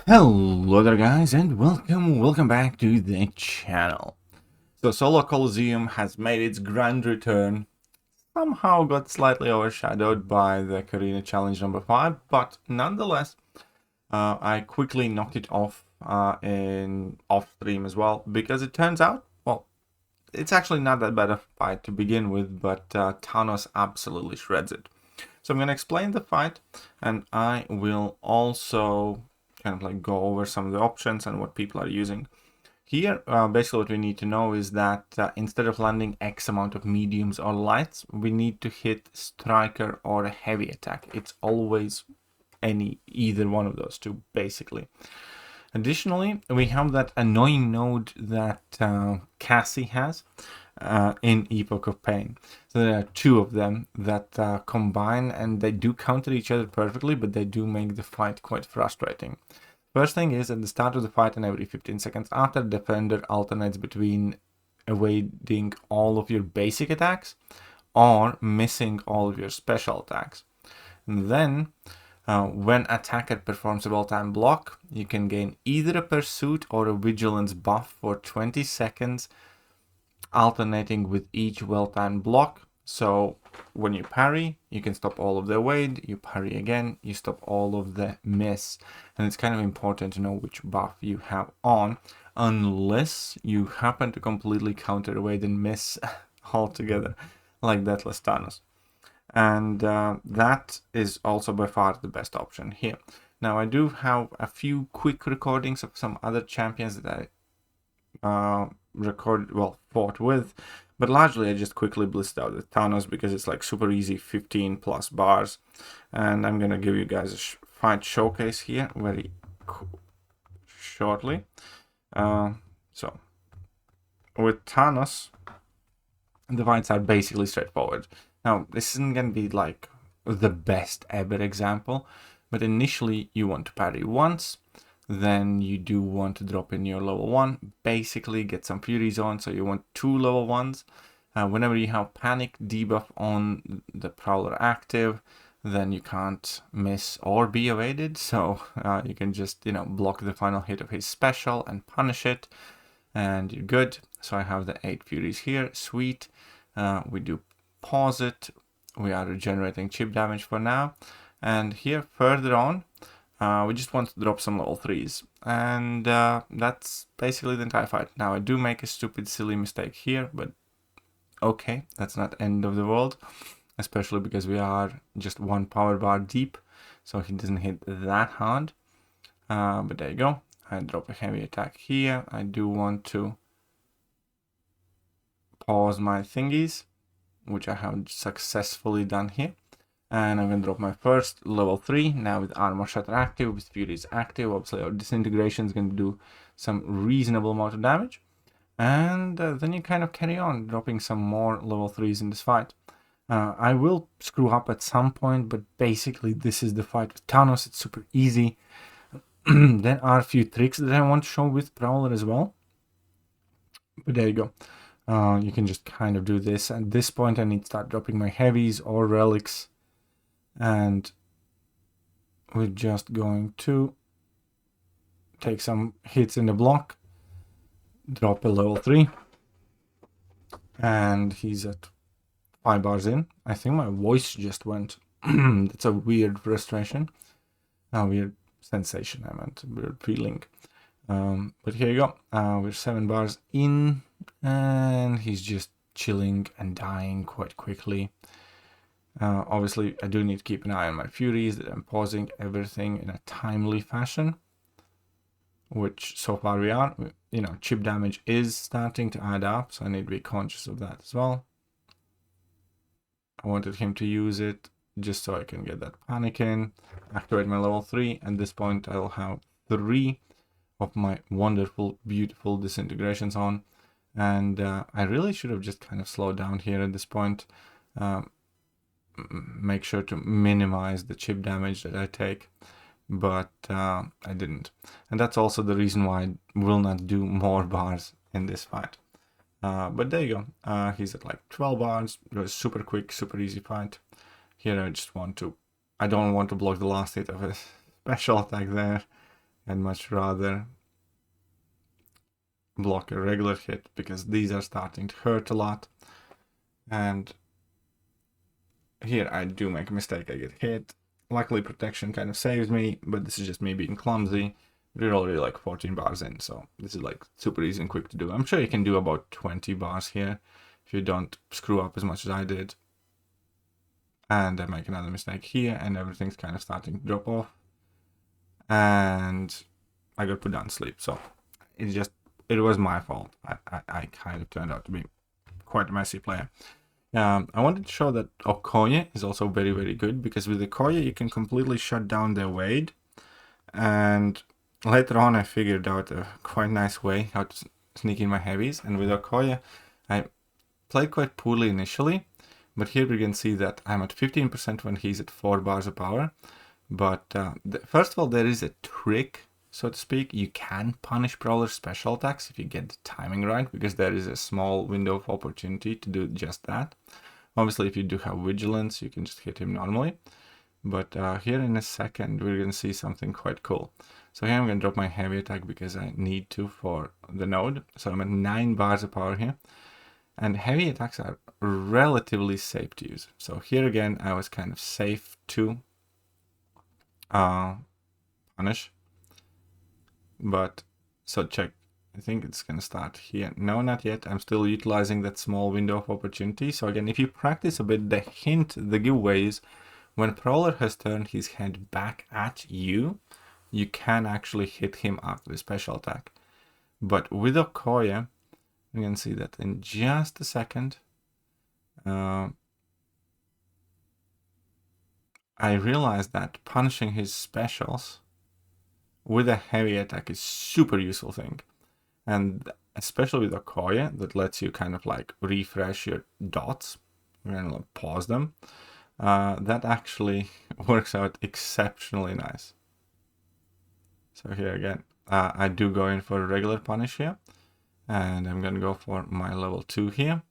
Hello there guys and welcome back to the channel. So Solo Coliseum has made its grand return, somehow got slightly overshadowed by the Karina challenge number 5, but nonetheless I quickly knocked it off in off stream as well, because it turns out, well, it's actually not that bad a fight to begin with, but Tanos absolutely shreds it. So I'm going to explain the fight, and I will also kind of like go over some of the options and what people are using. Here, basically what we need to know is that instead of landing X amount of mediums or lights, we need to hit striker or a heavy attack. It's always either one of those two, basically. Additionally, we have that annoying node that Cassie has in Epoch of Pain. So there are two of them that combine, and they do counter each other perfectly, but they do make the fight quite frustrating. First thing is, at the start of the fight and every 15 seconds after, the defender alternates between evading all of your basic attacks or missing all of your special attacks. And then when attacker performs a well-timed block, you can gain either a pursuit or a vigilance buff for 20 seconds, alternating with each well-timed block. So when you parry, you can stop all of the evade, you parry again, you stop all of the miss. And it's kind of important to know which buff you have on, unless you happen to completely counter evade and miss altogether, like Deathless Tanos. And that is also by far the best option here. Now I do have a few quick recordings of some other champions that I fought with, but largely I just quickly blitzed out the Tanos because it's like super easy, 15 plus bars. And I'm gonna give you guys a fight showcase here very shortly. So with Tanos, the fights are basically straightforward. Now, this isn't going to be like the best ever example, but initially you want to parry once, then you do want to drop in your level 1, basically get some furies on, so you want 2 level 1s. Whenever you have panic debuff on the Prowler active, then you can't miss or be evaded, so you can just, block the final hit of his special and punish it, and you're good. So I have the 8 furies here, sweet. We do pause it, we are regenerating chip damage for now, and here further on we just want to drop some level 3s, and that's basically the entire fight. Now I do make a stupid silly mistake here, but okay, that's not end of the world, especially because we are just 1 power bar deep, so he doesn't hit that hard. But there you go, I drop a heavy attack here. I do want to pause my thingies, which I have successfully done here. And I'm going to drop my first level 3, now with Armor Shatter active, with Furies active. Obviously our Disintegration is going to do some reasonable amount of damage. And then you kind of carry on, dropping some more level 3s in this fight. I will screw up at some point, but basically this is the fight with Tanos. It's super easy. There are a few tricks that I want to show with Prowler as well. But there you go. You can just kind of do this. At this point I need to start dropping my heavies or relics, and we're just going to take some hits in the block, drop a level 3, and he's at 5 bars in. I think my voice just went. That's a weird frustration, weird sensation, I meant weird feeling. But here you go, we're 7 bars in, and he's just chilling and dying quite quickly. Obviously I do need to keep an eye on my furies, that I'm pausing everything in a timely fashion, which so far we are. Chip damage is starting to add up, so I need to be conscious of that as well. I wanted him to use it just so I can get that panic in, activate my level 3. At this point I'll have 3 of my wonderful, beautiful disintegrations on, and I really should have just kind of slowed down here at this point. Make sure to minimize the chip damage that I take, but I didn't, and that's also the reason why I will not do more bars in this fight. But there you go, he's at like 12 bars. It was super quick, super easy fight. Here I don't want to block the last hit of a special attack there. I'd much rather block a regular hit because these are starting to hurt a lot. And here I do make a mistake, I get hit. Luckily protection kind of saves me, but this is just me being clumsy. We're already like 14 bars in, so this is like super easy and quick to do. I'm sure you can do about 20 bars here if you don't screw up as much as I did. And I make another mistake here, and everything's kind of starting to drop off. And I got put down to sleep, so it was my fault. I kind of turned out to be quite a messy player. I wanted to show that Okoya is also very, very good, because with Okoya you can completely shut down their Wade. And later on I figured out a quite nice way how to sneak in my heavies. And with Okoya I played quite poorly initially, but here we can see that I'm at 15% when he's at 4 bars of power. But first of all, there is a trick, so to speak. You can punish Prowler's special attacks if you get the timing right, because there is a small window of opportunity to do just that. Obviously, if you do have vigilance, you can just hit him normally. But here in a second, we're going to see something quite cool. So here I'm going to drop my heavy attack because I need to for the node. So I'm at 9 bars of power here. And heavy attacks are relatively safe to use. So here again, I was kind of safe to punish. But, so check. I think it's going to start here. No, not yet. I'm still utilizing that small window of opportunity. So again, if you practice a bit, the hint, the giveaway is when Prowler has turned his head back at you, you can actually hit him after the special attack. But with Okoya, you can see that in just a second. I realized that punishing his specials with a heavy attack is super useful thing. And especially with Okoya, that lets you kind of like refresh your dots and like pause them. That actually works out exceptionally nice. So here again, I do go in for a regular punish here. And I'm going to go for my level 2 here.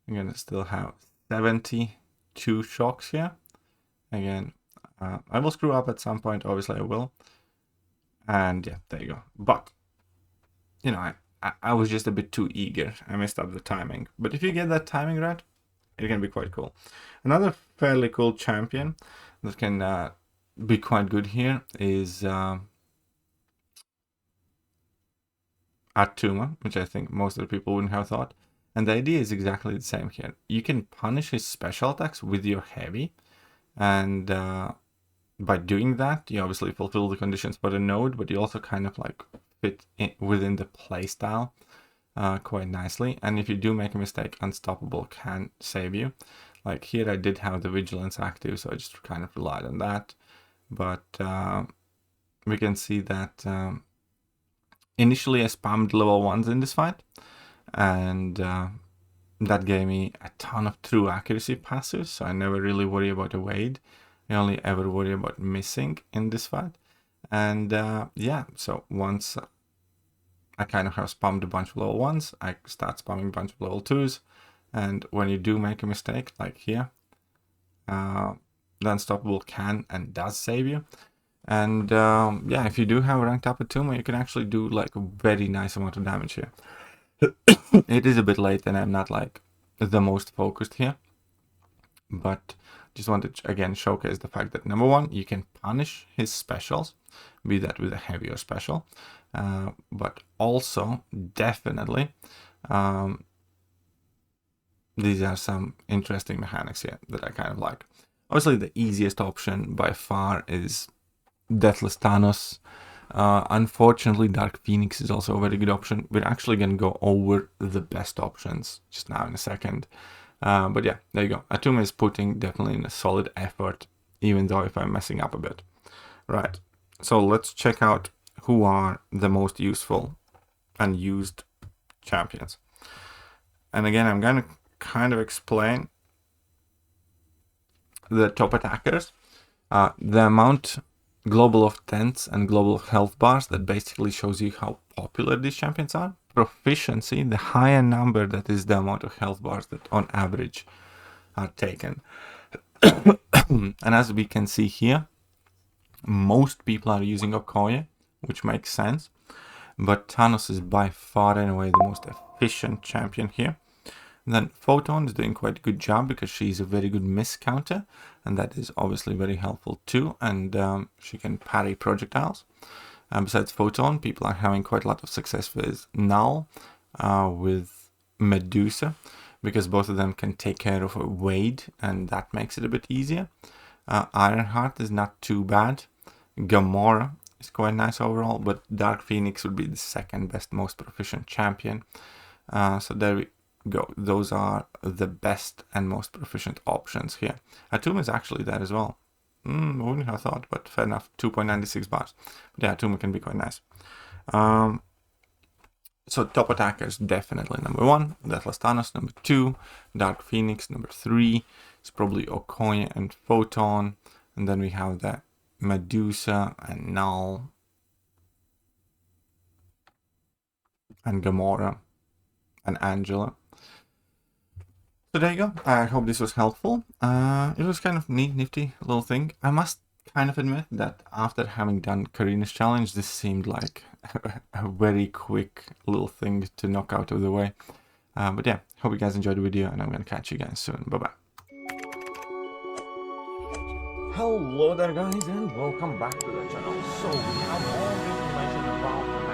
I'm going to still have 72 shocks here. Again, I will screw up at some point, obviously I will. And yeah, there you go. But, you know, I was just a bit too eager. I messed up the timing. But if you get that timing right, it can be quite cool. Another fairly cool champion that can be quite good here is Atuma, which I think most of the people wouldn't have thought. And the idea is exactly the same here. You can punish his special attacks with your heavy. And by doing that, you obviously fulfill the conditions for the node, but you also kind of like fit in within the playstyle quite nicely. And if you do make a mistake, Unstoppable can save you. Like here I did have the vigilance active, so I just kind of relied on that. But we can see that initially I spammed level 1s in this fight, and that gave me a ton of true accuracy passives, so I never really worry about a Wade. I only ever worry about missing in this fight. And yeah, so once I kind of have spammed a bunch of level 1s, I start spamming a bunch of level 2s, and when you do make a mistake, like here, the Unstoppable can and does save you. And yeah, if you do have ranked up Atuma, you can actually do like a very nice amount of damage here. It is a bit late and I'm not like the most focused here, but just wanted to again showcase the fact that number one, you can punish his specials, be that with a heavier special, but also definitely these are some interesting mechanics here that I kind of like. Obviously the easiest option by far is Deathless Tanos. Unfortunately, Dark Phoenix is also a very good option. We're actually going to go over the best options just now in a second. But yeah, there you go. Atuma is putting definitely in a solid effort, even though if I'm messing up a bit. Right, so let's check out who are the most useful and used champions. And again, I'm going to kind of explain the top attackers. The amount global of tents and global health bars, that basically shows you how popular these champions are. Proficiency, the higher number, that is the amount of health bars that on average are taken. And as we can see here, most people are using Okoya which makes sense. But Tanos is by far and away the most efficient champion here. And then Photon is doing quite a good job because she's a very good miss counter, and that is obviously very helpful too, and she can parry projectiles. Besides Photon, people are having quite a lot of success with Null, with Medusa, because both of them can take care of a Wade, and that makes it a bit easier. Ironheart is not too bad. Gamora is quite nice overall, but Dark Phoenix would be the second best, most proficient champion. So there we go. Those are the best and most proficient options here. Atuma is actually there as well. Wouldn't have thought, but fair enough. 2.96 bars. But yeah, Atuma can be quite nice. So top attackers, definitely number 1, Deathless Tanos. Number 2, Dark Phoenix. Number 3 is probably Okoya and Photon. And then we have the Medusa and Null and Gamora and Angela. So there you go. I hope this was helpful. It was kind of neat, nifty little thing. I must kind of admit that after having done Karina's challenge, this seemed like a very quick little thing to knock out of the way. But yeah, hope you guys enjoyed the video, and I'm going to catch you guys soon. Bye-bye. Hello there guys, and welcome back to the channel. So we have all the information about